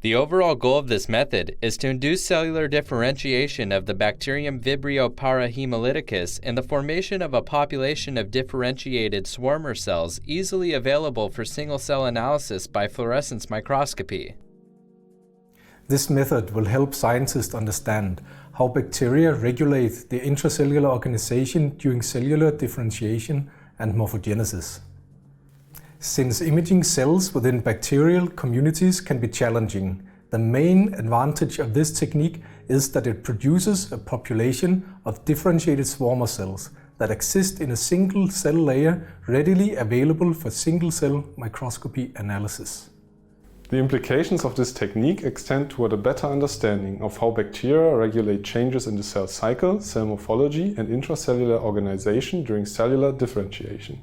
The overall goal of this method is to induce cellular differentiation of the bacterium Vibrio parahaemolyticus and the formation of a population of differentiated swarmer cells easily available for single-cell analysis by fluorescence microscopy. This method will help scientists understand how bacteria regulate the intracellular organization during cellular differentiation and morphogenesis. Since imaging cells within bacterial communities can be challenging, the main advantage of this technique is that it produces a population of differentiated swarmer cells that exist in a single cell layer readily available for single-cell microscopy analysis. The implications of this technique extend toward a better understanding of how bacteria regulate changes in the cell cycle, cell morphology, and intracellular organization during cellular differentiation.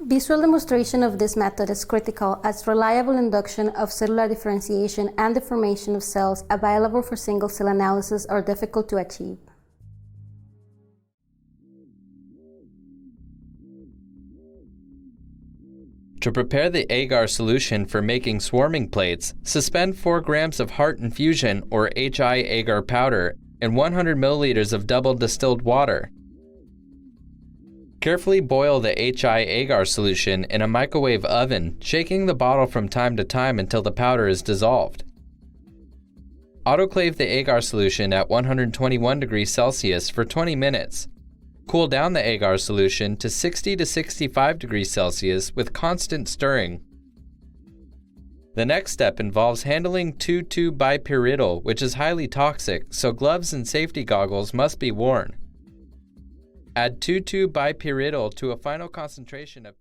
Visual demonstration of this method is critical as reliable induction of cellular differentiation and the formation of cells available for single-cell analysis are difficult to achieve. To prepare the agar solution for making swarming plates, suspend 4 grams of heart infusion or HI agar powder in 100 milliliters of double distilled water. Carefully boil the HI agar solution in a microwave oven, shaking the bottle from time to time until the powder is dissolved. Autoclave the agar solution at 121 degrees Celsius for 20 minutes. Cool down the agar solution to 60 to 65 degrees Celsius with constant stirring. The next step involves handling 2,2-bipyridyl, which is highly toxic, so gloves and safety goggles must be worn. Add 2,2-bipyridyl to a final concentration of